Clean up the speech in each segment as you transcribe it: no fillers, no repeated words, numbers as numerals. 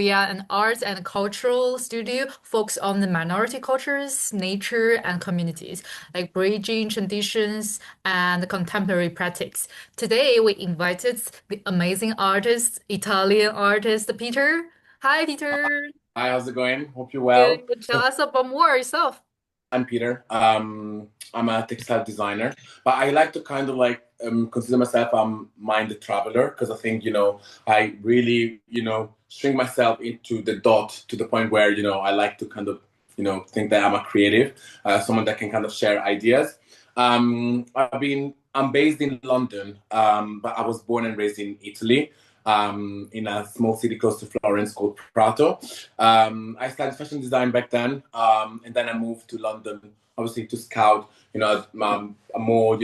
We are an arts and cultural studio focused on the minority cultures, nature, and communities, like bridging traditions and contemporary practice. Today, we invited the amazing artist, Italian artist Peter. Hi, Peter. Hi, how's it going? Hope you're Good. well. Tell us about more yourself. I'm Peter. I'm a textile designer, but I like to kind of like consider myself minded traveler because I think I really shrink myself into the dot to the point where I like to kind of think that I'm a creative, someone that can kind of share ideas. I'm based in London, but I was born and raised in Italy. In a small city close to Florence called Prato. I studied fashion design back then, and then I moved to London, obviously to scout, a more,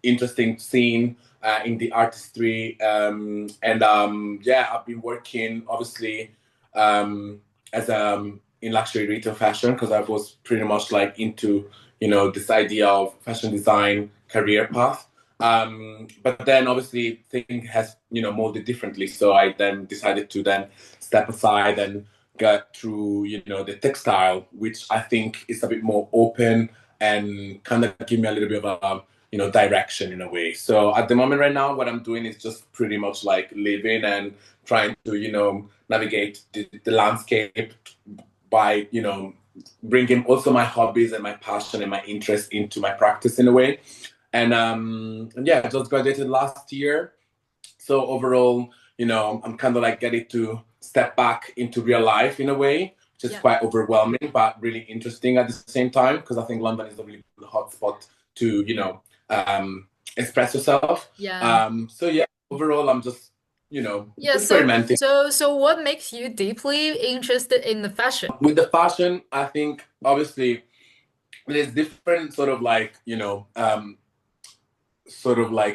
interesting scene in the artistry. Yeah, I've been working obviously as in luxury retail fashion because I was pretty much like into, this idea of fashion design career path. But then obviously thing has molded differently. So I then decided to then step aside and get through the textile, which I think is a bit more open and kind of give me a little bit of a direction in a way. So at the moment right now, what I'm doing is just pretty much like living and trying to navigate the landscape by bringing also my hobbies and my passion and my interest into my practice in a way. And yeah, I just graduated last year. So overall, I'm kind of like getting to step back into real life in a way, which is Yeah. quite overwhelming, but really interesting at the same time, because I think London is a really good hotspot to, express yourself. Yeah. So yeah, overall, I'm just, Yeah. So, experimenting. so, so, what makes you deeply interested in the fashion? With the fashion, I think obviously there's different sort of like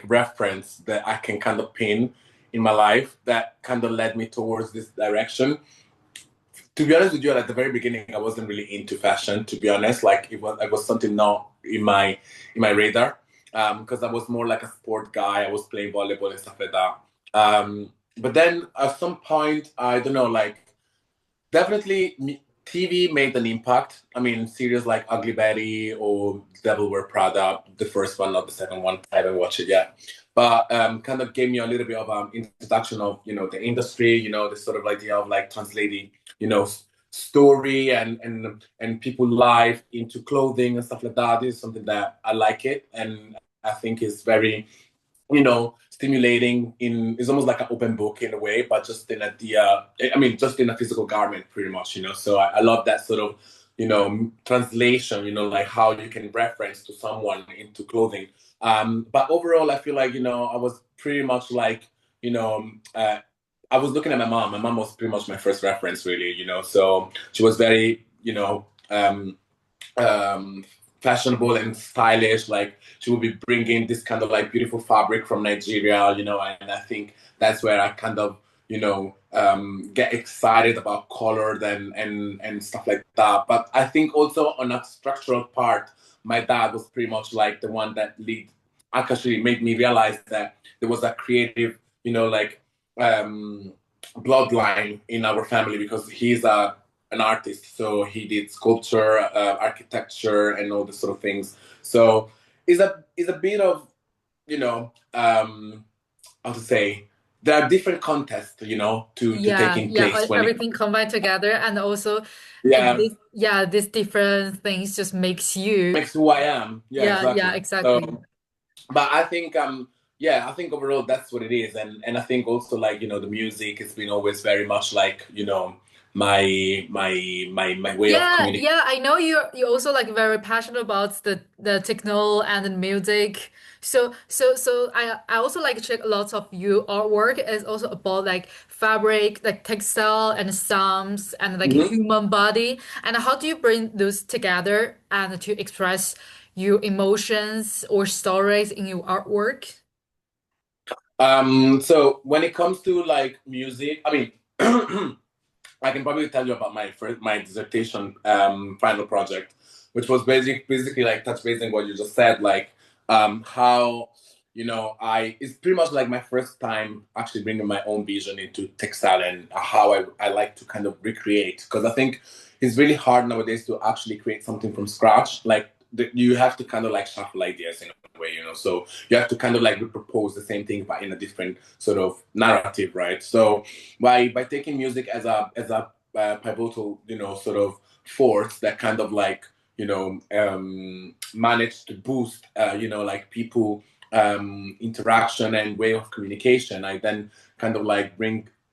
reference that I can kind of pin in my life that kind of led me towards this direction. To be honest with you, at the very beginning, I wasn't really into fashion. To be honest, like it was something not in my radar because I was more like a sport guy. I was playing volleyball and stuff like that. But then at some point, I don't know, like definitely TV made an impact. I mean, series like Ugly Betty or Devil Wear Prada, the first one, not the second one. I haven't watched it yet, but kind of gave me a little bit of introduction of the industry. This sort of idea of like translating story and people life into clothing and stuff like that. This is something that I like it, and I think is very stimulating in it's almost like an open book in a way, but just in just in a physical garment pretty much. So I love that sort of, translation, like how you can reference to someone into clothing. But overall, I feel like, I was pretty much like, you know, uh, I was looking at my mom. My mom was pretty much my first reference, really. So she was very, um, fashionable and stylish. Like she would be bringing this kind of like beautiful fabric from Nigeria. And I think that's where I kind of, get excited about color and stuff like that. But I think also on a structural part, my dad was pretty much like the one that actually made me realize that there was a creative, like um bloodline in our family because he's an artist, so he did sculpture, architecture, and all this sort of things. So it's a bit of how to say there are different contests, to take Yeah, in yeah, place when it everything combined together, and also, yeah these different things just makes you. makes who I am. Yeah, Yeah, yeah, exactly. exactly. So, but I think yeah, I think overall that's what it is, and I think also like the music has been always very much like my way of Yeah, communicating. yeah, I know you're also like very passionate about the techno and the music. So I also like check lots of your artwork is also about like fabric, like textile and sounds and like human body. And how do you bring those together and to express your emotions or stories in your artwork? So when it comes to like music, I mean, I can probably tell you about my dissertation final project, which was basically like touch basing what you just said, like how it's pretty much like my first time actually bringing my own vision into textile and how I like to kind of recreate. Because I think it's really hard nowadays to actually create something from scratch. Like you have to kind of like shuffle ideas in a way, so you have to kind of like propose the same thing but in a different sort of narrative, right? So by taking music as a pivotal, sort of force that kind of like managed to boost like people interaction and way of communication. I then kind of like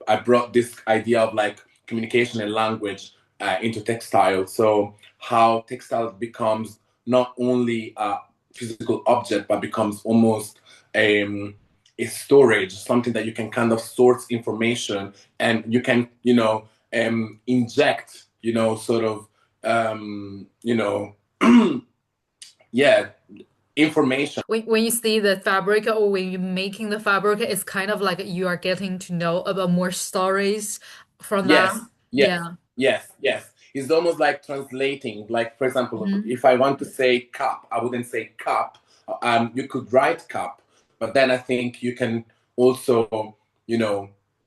I brought this idea of like communication and language into textile. So how textile becomes not only a physical object, but becomes almost a storage, something that you can kind of source information and you can, inject, sort of, yeah, information. When you see the fabric or when you're making the fabric, it's kind of like you are getting to know about more stories from that. Yes, yes, Yeah. yes, yes. It's almost like translating. Like, for example, Hmm. if I want to say cup, I wouldn't say cup. You could write cup, but then I think you can also,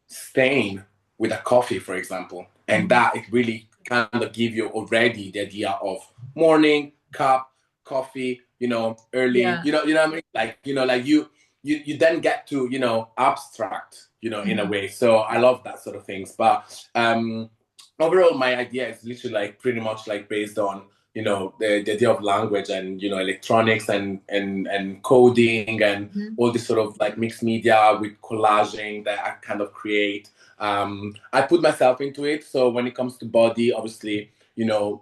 stain with a coffee, for example, and Hmm. that it really kind of give you already the idea of morning cup, coffee, early, Yeah. what I mean? Like, like you then get to abstract in a Hmm. way. So I love that sort of things. But overall my idea is literally like pretty much like based on the idea of language and electronics and coding and Hmm. all this sort of like mixed media with collaging that I kind of create. I put myself into it, so when it comes to body, obviously,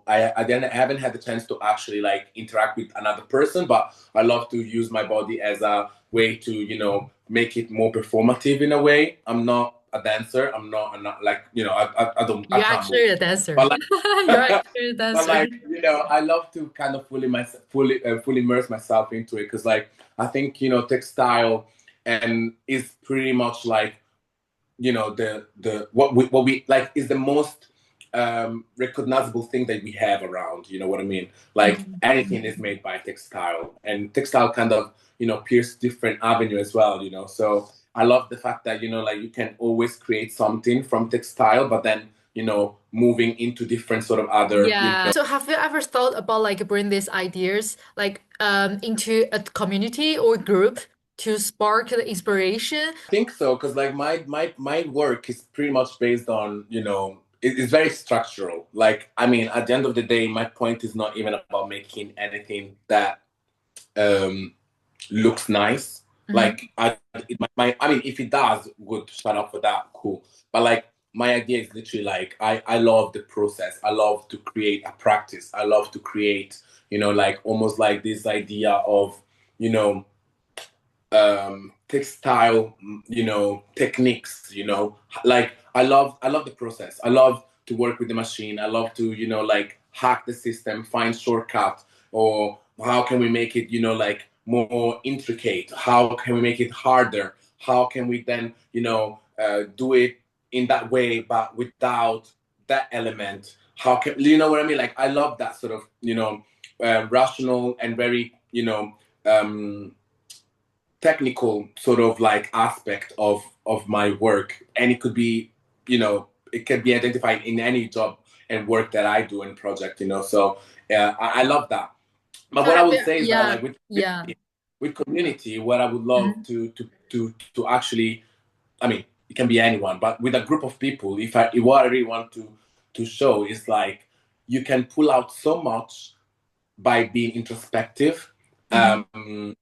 I haven't had the chance to actually like interact with another person, but I love to use my body as a way to make it more performative in a way. I'm not a dancer. I'm not like I You're can't move, actually a dancer. but like You're actually a but dancer. like I love to kind of fully immerse myself into it because like I think textile and is pretty much like the what we like is the most recognizable thing that we have around. You know what I mean? Like Mhm. anything is made by textile, and textile kind of pierce different avenue as well. So I love the fact that like you can always create something from textile, but then moving into different sort of other Yeah. So have you ever thought about like bring these ideas like into a community or group to spark the inspiration? think so because like my work is pretty much based on it's very structural. Like I mean, at the end of the day, my point is not even about making anything that um looks nice. Hmm. Like I mean, if it does, good. Shout out for that, cool. But like my idea is literally like I love the process. I love to create a practice. I love to create like almost like this idea of you know textile techniques. Like I love the process. I love to work with the machine. I love to like hack the system, find shortcut, or how can we make it like more intricate, how can we make it harder, how can we then do it in that way but without that element, how can you know what I mean? Like I love that sort of rational and very um technical sort of like aspect of my work, and it could be it can be identified in any job and work that I do in project. So I love that. But So what I have would you, say is that yeah, like with yeah. community, what I would love Mhm. to actually, I mean, it can be anyone, but with a group of people, if what I really want to show is like you can pull out so much by being introspective, Mhm.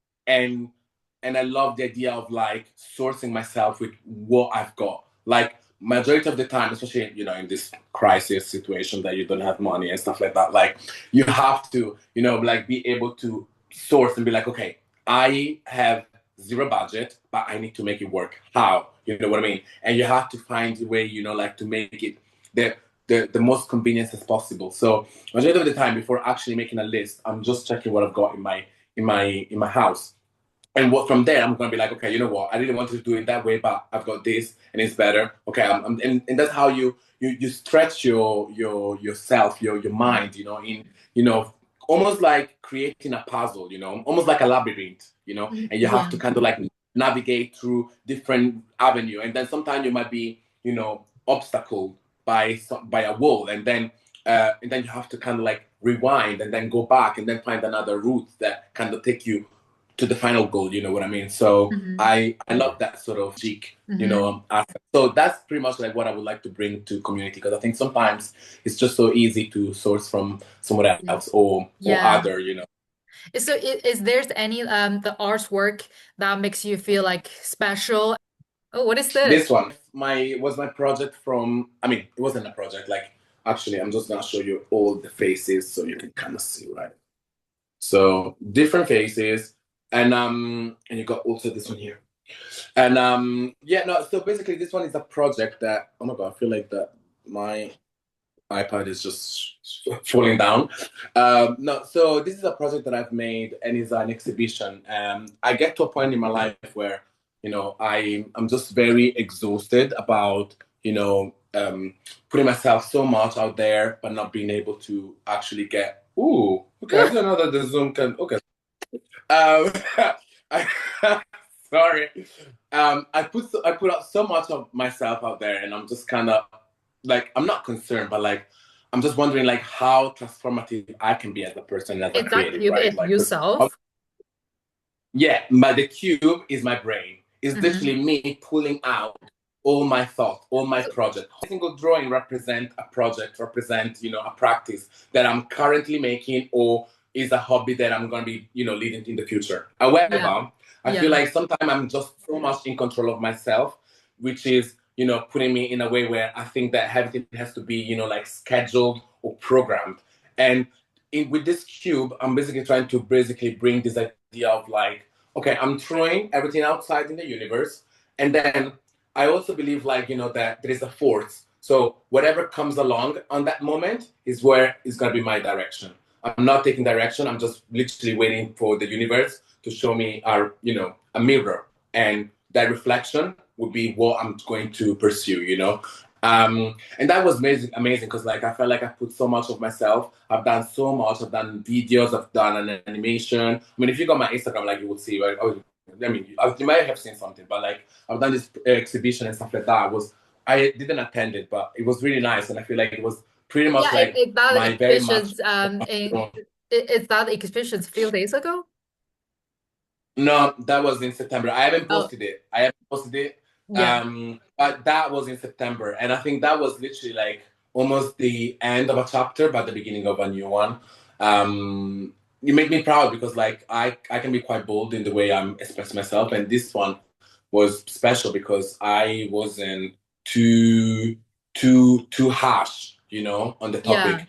and I love the idea of like sourcing myself with what I've got. Like majority of the time, especially in this crisis situation that you don't have money and stuff like that, like you have to like be able to source and be like, okay, I have zero budget, but I need to make it work. How? You know what I mean? And you have to find a way, like to make it the the most convenience as possible. So majority of the time, before actually making a list, I'm just checking what I've got in my house. And what from there, I'm gonna be like, okay, you know what? I really wanted to do it that way, but I've got this, and it's better. Okay, and that's how you stretch yourself, your mind, in almost like creating a puzzle, almost like a labyrinth, and you have Yeah. to kind of like navigate through different avenue. And then sometimes you might be, obstacle by a wall, and then you have to kind of like rewind and then go back and then find another route that kind of take you to the final goal. You know what I mean? So Hmm. I love that sort of cheek, Hmm. aspect. So that's pretty much like what I would like to bring to community, because I think sometimes it's just so easy to source from somewhere Yeah. else or Yeah. other. So is there any the artwork that makes you feel like special? Oh, what is this? This one was my project from. I mean, it wasn't a project. Like, actually, I'm just gonna show you all the faces so you can kind of see, right? So different faces, and you got also this one here. And yeah, no. So basically, this one is a project that. Oh my god, I feel like that my iPad is just falling down. No, so this is a project that I've made, and it's an exhibition. I get to a point in my life where I'm just very exhausted about putting myself so much out there, but not being able to actually get. Ooh, okay. I didn't know that the Zoom can. Okay. Um, I, sorry. I put out so much of myself out there, and I'm just kind of like, I'm not concerned, but like I'm just wondering like how transformative I can be as a person, as a Is that creative, cube right? is Like, yourself? yeah, but the cube is my brain. It's Hmm. literally me pulling out all my thoughts, all my projects. Every single drawing represent a project, represent a practice that I'm currently making, or is a hobby that I'm gonna be leading in the future. Yeah. However, I feel Yeah. like sometimes I'm just so much in control of myself, which is putting me in a way where I think that everything has to be like scheduled or programmed. And with this cube, I'm basically trying to basically bring this idea of like, okay, I'm throwing everything outside in the universe, and then I also believe like that there is a force. So whatever comes along on that moment is where is gonna be my direction. I'm not taking direction. I'm just literally waiting for the universe to show me a mirror, and that reflection would be what I'm going to pursue. And that was amazing because like I felt like I put so much of myself. I've done so much. I've done videos. I've done an animation. I mean, if you got my Instagram, like you would see, right? I mean, you might have seen something, but like I've done this exhibition and stuff like that. I didn't attend it, but it was really nice, and I feel like it was pretty much Yeah, like it that my very much. exhibitions is that exhibitions a few days ago? No, that was in September. I haven't Oh, posted it. I haven't posted it. yeah. But that was in September, and I think that was literally like almost the end of a chapter, but the beginning of a new one. You make me proud because like I can be quite bold in the way I'm expressing myself, and this one was special because I wasn't too harsh, on the Yeah. topic.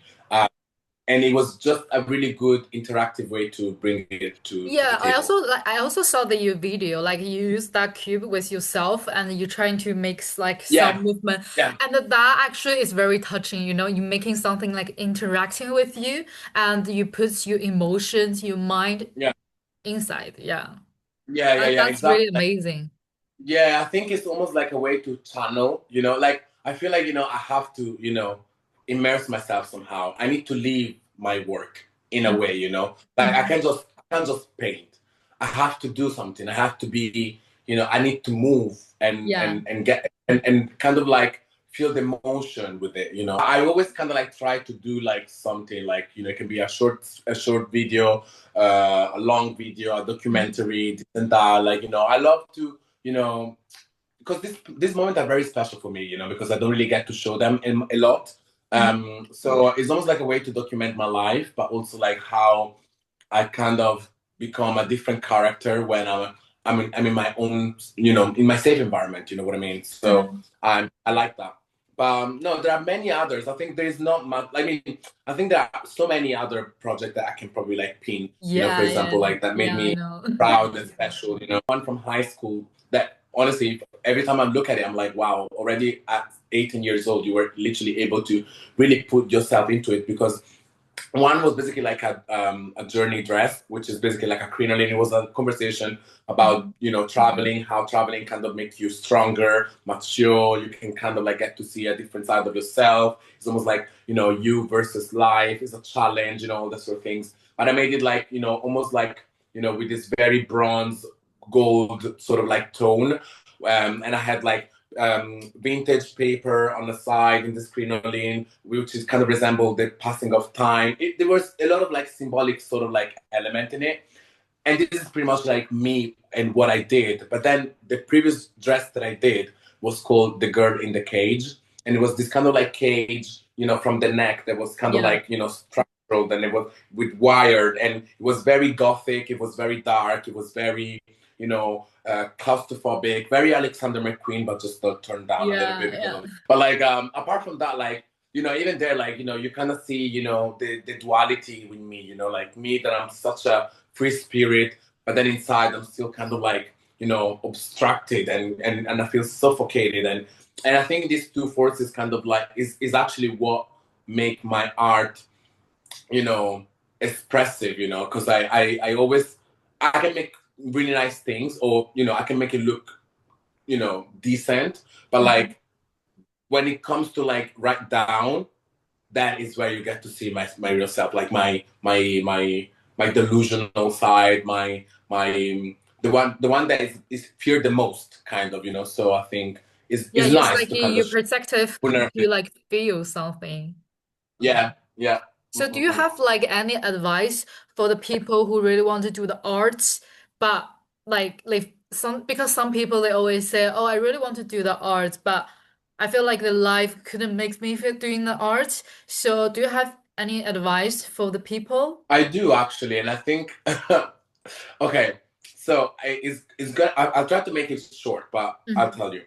And it was just a really good interactive way to bring it to the Yeah, table. I also saw the your video, like you use that cube with yourself and you're trying to make like some Yeah, movement. yeah, And that actually is very touching, you're making something like interacting with you and you put your emotions, your mind yeah, inside. Yeah. yeah, That's really exactly. amazing. Yeah, I think it's almost like a way to channel, like I feel like, I have to, immerse myself somehow. I need to leave my work in a way, like Mhm. I can't just paint. I have to do something. I have to be, I need to move and Yeah. and and get and kind of like feel the motion with it. I always kind of like try to do like something like, it can be a short video, a long video, a Mhm. documentary, this and that. Like, I love to because this moment are very special for me, because I don't really get to show them a lot. Mhm. So it's almost like a way to document my life, but also like how I kind of become a different character when I'm in my own, in my safe environment. You know what I mean? So Mhm. I like that. But no, there are many others. I think there is not much. I mean, I think there are so many other projects that I can probably like pin. For Yeah, yeah. example, like that made Yeah, I me know. proud and special. One from high school that honestly, every time I look at it, I'm like, wow, already at 18 years old, you were literally able to really put yourself into it, because one was basically like a journey dress, which is basically like a crinoline. It was a conversation about Mhm. traveling, how traveling kind of makes you stronger, mature. You can kind of like get to see a different side of yourself. It's almost like you versus life is a challenge, all that sort of things. but I made it like, almost like, with this very bronze gold sort of like tone. And I had like vintage paper on the side in the crinoline, which is kind of resembled the passing of time. There was a lot of like symbolic sort of like element in it. And this is pretty much like me and what I did. But then the previous dress that I did was called The Girl in the Cage. And it was this kind of like cage, from the neck that was kind of Yeah. like, structured, and it was with wired, and it was very gothic. It was very dark. It was very, claustrophobic, very Alexander McQueen, but just turned down a little Yeah, bit because yeah. of it. But like, apart from that, like, even there, like, you kind of see, the duality with me, like me, that I'm such a free spirit, but then inside I'm still kind of like, obstructed, and I feel suffocated. And I think these two forces kind of like is actually what make my art, you know, expressive, because I always, I can make really nice things, or, I can make it look, decent, but Mhm. like when it comes to like write down, that is where you get to see my real self, like my delusional side, my the one that is feared the most, kind of, so I think Yeah, is just nice like to kind of you're show protective to vulnerability. like feel something. Yeah, yeah. So do you Mm-mm-mm. have like any advice for the people who really want to do the arts, but like some because some people they always say, "Oh, I really want to do the arts, but I feel like the life couldn't make me feel doing the arts." So do you have any advice for the people? I do actually, and I think okay. So it's good. I'll try to make it short, but I'll Mhm. tell you.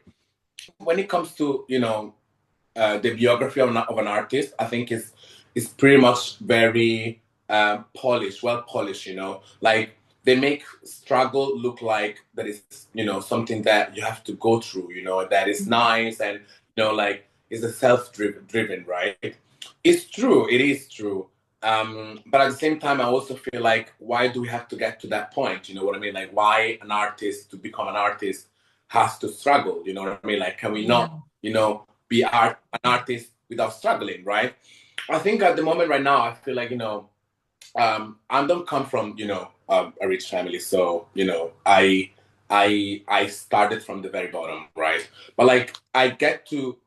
When it comes to the biography of an artist, I think is pretty much very polished, well polished. Like they make struggle look like that is something that you have to go through. That is nice, and like is a self driven, right? It's true. It is true. But at the same time, I also feel like, why do we have to get to that point? You know what I mean? Like, why an artist to become an artist has to struggle? You know what I mean? Like, can we Yeah. not, be an artist without struggling, right? I think at the moment right now, I feel like, I don't come from, a rich family. So, I started from the very bottom, right? But like, I get to,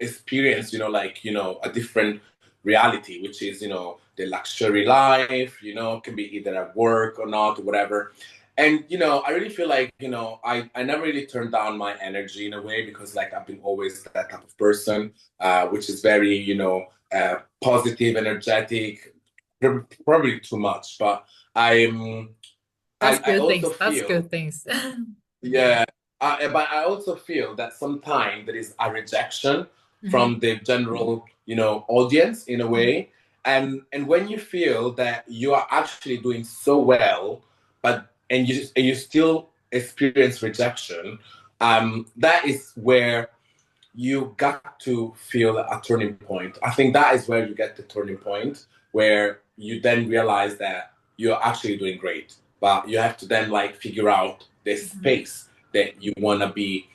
experience, like, a different reality, which is, the luxury life, can be either at work or not, or whatever. And, I really feel like, I never really turned down my energy in a way, because like I've been always that type of person, which is very, positive, energetic, probably too much, but I'm, That's I good also things. That's feel, good things. yeah, but I also feel that sometimes there is a rejection Mhm. from the general, audience in a way. And when you feel that you are actually doing so well, but and you still experience rejection, that is where you got to feel a turning point. I think that is where you get the turning point, where you then realize that you're actually doing great, but you have to then like figure out the Mhm. space that you want to be,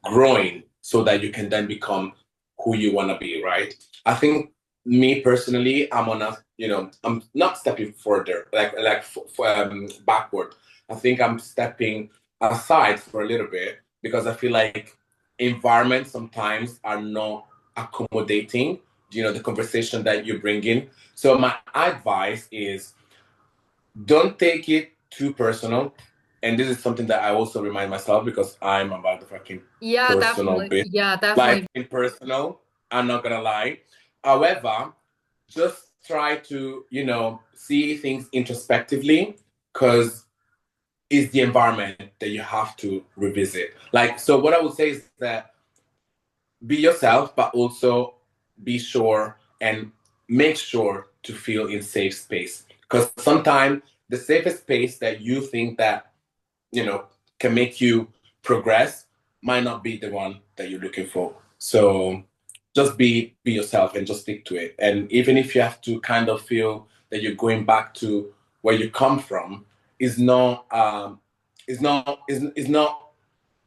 growing, so that you can then become who you want to be, right? I think me personally, I'm not stepping further, backward. I think I'm stepping aside for a little bit, because I feel like environments sometimes are not accommodating, the conversation that you bring in. So my advice is, don't take it too personal. And this is something that I also remind myself, because I'm about the fucking Yeah, personal definitely. bit. Yeah, Like definitely. in personal, I'm not gonna lie. However, just try to, see things introspectively, because it's the environment that you have to revisit. Like, so what I would say is that be yourself, but also be sure and make sure to feel in safe space. Because sometimes the safest space that you think that, you know, can make you progress might not be the one that you're looking for. So just be yourself and just stick to it. And even if you have to kind of feel that you're going back to where you come from, is not is not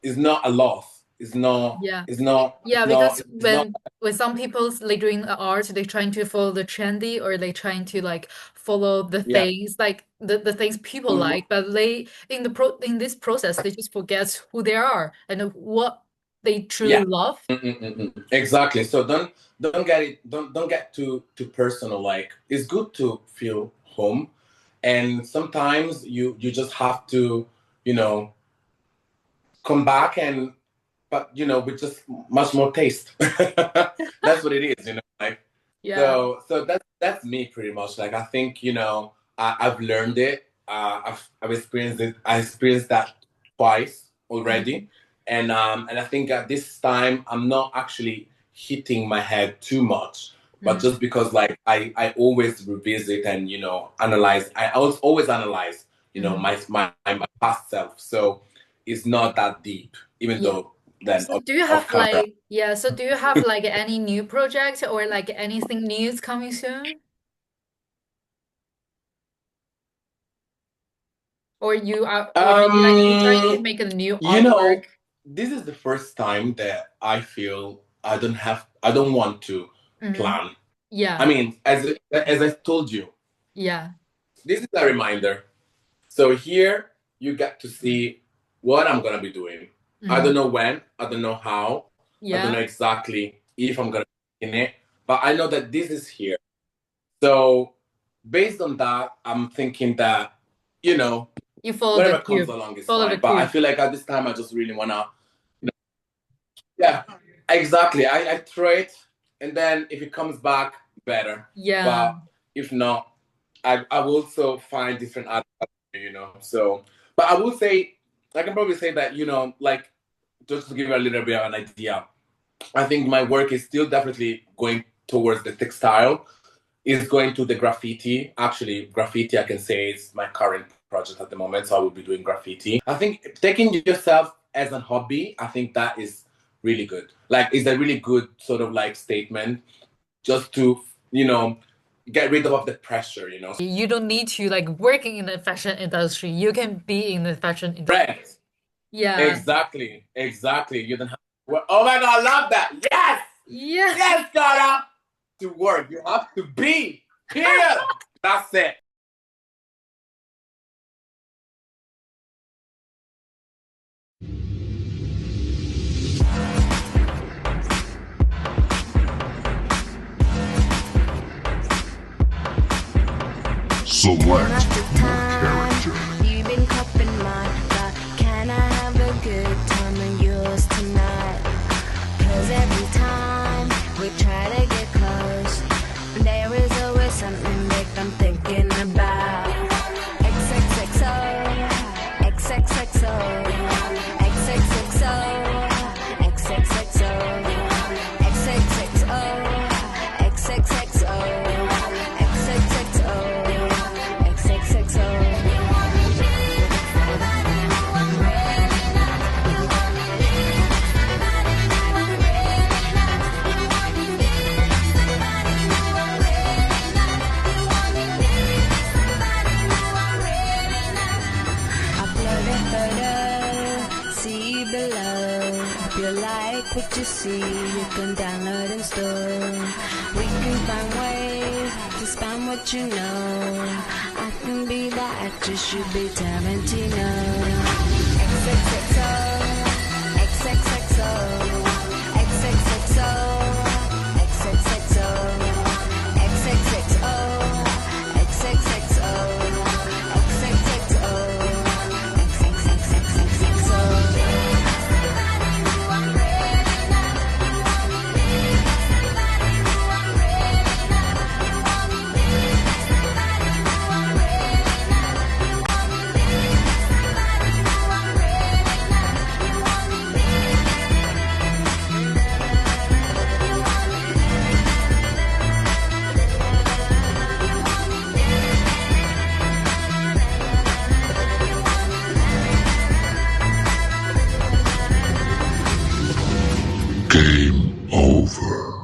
is not a loss. It's not. Yeah. It's not. Yeah, It's not. because It's not. when some people like doing art, they're trying to follow the trendy or they trying to like follow the Yeah. things like the things people Mhm. like, but they in this process they just forget who they are and what they truly Yeah. love. Exactly. So don't get it. Don't get too personal. Like it's good to feel home, and sometimes you just have to you know come back and but with just much more taste. That's what it is. Like Yeah. so that's me pretty much. Like I think I've learned it. I've experienced it. I experienced that twice Mhm. already, and I think at this time I'm not actually hitting my head too much, but Mhm. just because like I always revisit and analyze. I always analyze Mhm. my past self. So it's not that deep, even Yeah. though then So do you off have camera. like yeah, so do you have like any new project or like anything new coming soon? Or maybe like you're trying to Um, make a new you artwork? know, this is the first time that I feel I don't want to Hmm. plan. I Yeah. mean, as I told you, Yeah. this is a reminder. So here you get to see what I'm gonna be doing. I don't Hmm. know when, I don't know how, I don't know Yeah. exactly if I'm gonna be in it, but I know that this is here. So based on that, I'm thinking that, you know, You follow the whatever comes cube. along is Follow the fine. But I cube. feel like at this time, I just really wanna, you know, yeah, exactly. I try it, and then if it comes back, better. Yeah. But if not, I will also find different art. So, but I will say, I can probably say that like just to give you a little bit of an idea, I think my work is still definitely going towards the textile. Is going to the graffiti. Actually, graffiti, I can say, is my current project at the moment. So I will be doing graffiti. I think taking yourself as a hobby, I think that is really good. Like, it's a really good sort of like statement just to, get rid of the pressure. You don't need to like working in the fashion industry. You can be in the fashion industry. Correct. Yeah. Exactly. Exactly. You don't have to work. Oh my God, I love that. Yes. Yeah. Yes, Donna. To work. You have to be. Period. That's it. Select your character. You've been cupping my thought. Can I have a good time of yours tonight? Cause every time we try to get close, there is always something big I'm thinking about. XXXO, XXXO, XXXO, XXXO, XXXO, XXXO, XXXO. Upload a photo, see below. If you like what you see, you can download and store. We can find ways to spam what you know. I can be the actress, you be Tarantino. XXXO, XXXO, XXXO, XXXO, XXXO, XXXO, Game over.